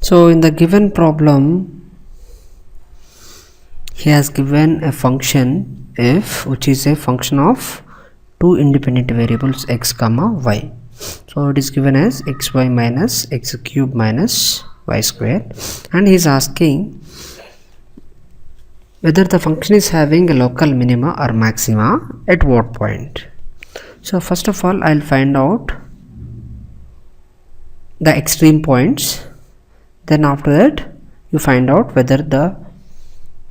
So in the given problem, he has given a function f which is a function of two independent variables x comma y. So it is given as xy minus x cube minus y squared, and he is asking whether the function is having a local minima or maxima at what point. So first of all, I'll find out the extreme points, then after that you find out whether the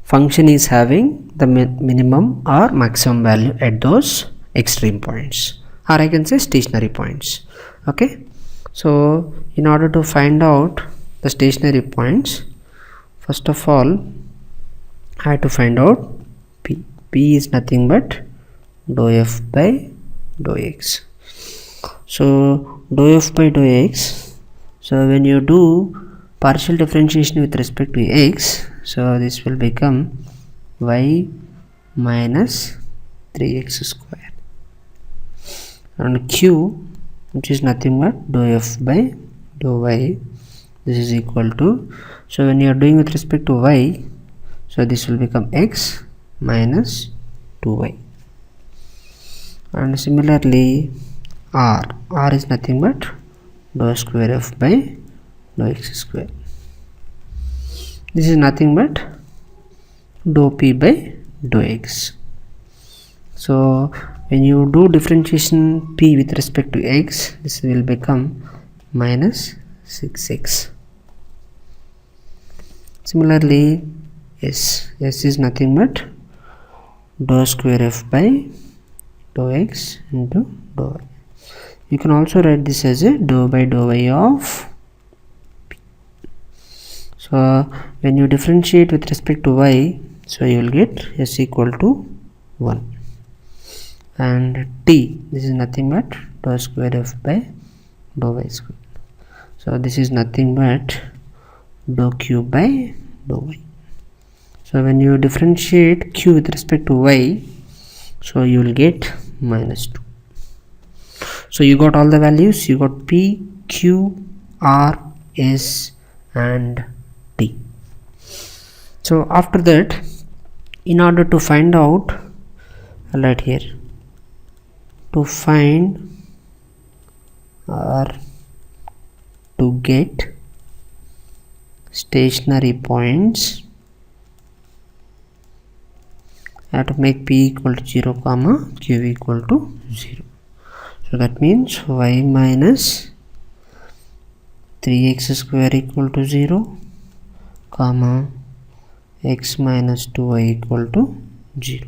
function is having the minimum or maximum value at those extreme points, or I can say stationary points. Okay, so in order to find out the stationary points, first of all I have to find out p. P is nothing but dou f by dou x. So dou f by dou x, so when you do partial differentiation with respect to x, so this will become y minus 3x square, and q, which is nothing but dou f by dou y, this is equal to, so when you are doing with respect to y, so this will become x minus 2y, and similarly r is nothing but dou square f by dou x square, this is nothing but dou p by dou x. So when you do differentiation p with respect to x, this will become minus 6x. Similarly s is nothing but dou square f by dou x into dou y. You can also write this as a dou by dou y of p. So when you differentiate with respect to y, so you will get s equal to 1, and t, this is nothing but dou square f by dou y square, so this is nothing but dou q by dou y. So when you differentiate q with respect to y, so you will get minus 2. So you got all the values, you got p, q, r, s and t. So after that, in order to find out, I'll write here, to find or to get stationary points, I have to make p equal to 0 comma q equal to 0. So that means y minus 3x square equal to 0 comma x minus 2y equal to 0.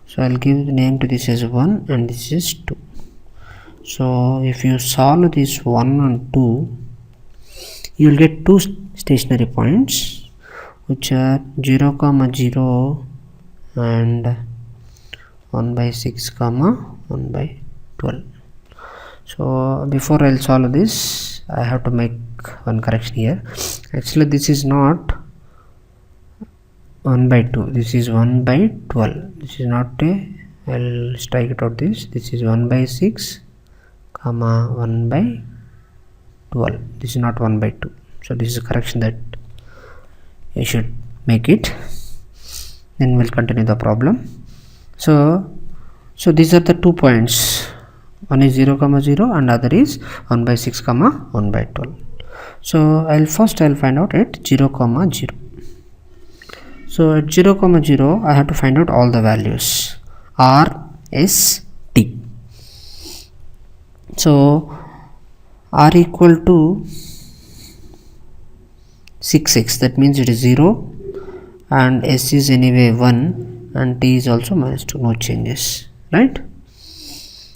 So I'll give the name to this as 1 and this is 2. So if you solve this 1 and 2, you will get two stationary points which are 0 comma 0 and 1 by 6 comma 1 by 12. So before I'll solve this, I have to make one correction here. Actually this is not 1 by 2, this is 1 by 12. This is not a, I'll strike it out, this is 1 by 6 comma 1 by 12. This is not 1 by 2. So this is a correction that you should make it. Then we'll continue the problem. So these are the 2 points. One is 0 comma 0 and other is 1 by 6 comma 1 by 12. So I'll find out at 0 comma 0. So at 0 comma 0, I have to find out all the values r, s, t. So r equal to 6x, that means it is 0, and s is anyway 1 and t is also minus 2, no changes, right?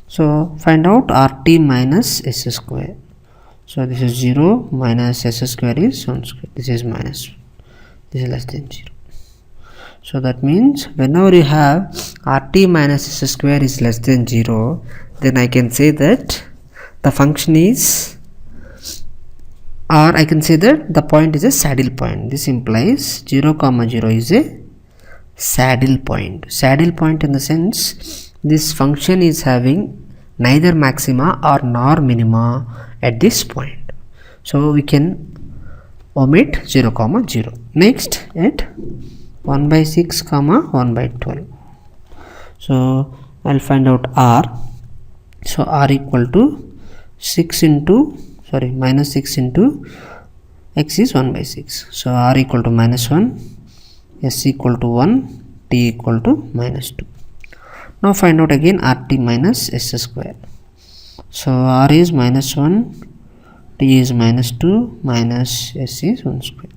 So find out rt minus s square. So this is 0 minus s square is 1 square, this is minus 1, this is less than 0. So that means whenever you have rt minus s square is less than 0, then I can say that the function is, or I can say that the point is a saddle point. This implies 0 comma 0 is a saddle point. Saddle point in the sense this function is having neither maxima or nor minima at this point. So we can omit 0 comma 0. Next at 1 by 6 comma 1 by 12. So I'll find out r. So r equal to 6 into minus 6 into x is 1 by 6. So r equal to minus 1, s equal to 1, t equal to minus 2. Now find out again rt minus s square. So r is minus 1, t is minus 2, minus s is 1 square.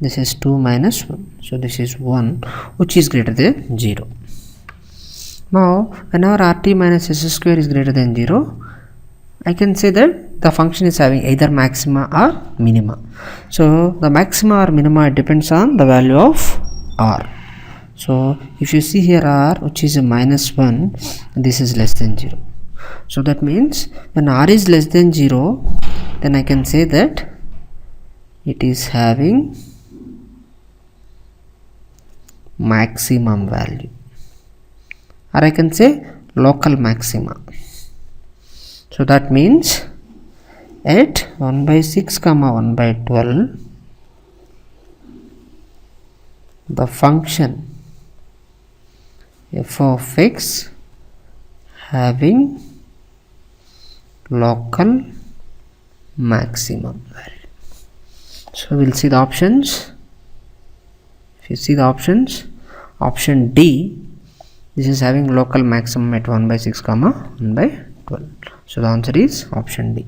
This is 2 minus 1. So this is 1, which is greater than 0. Now whenever rt minus s square is greater than 0, I can say that the function is having either maxima or minima. So the maxima or minima depends on the value of r. So if you see here r, which is a minus 1, this is less than 0. So that means when r is less than 0, then I can say that it is having maximum value, or I can say local maxima. So that means at 1 by 6 comma 1 by 12, the function f of x having local maximum value. So we'll see the options. If you see the options, option D, this is having local maximum at 1 by 6 comma 1 by 12. So the answer is option D.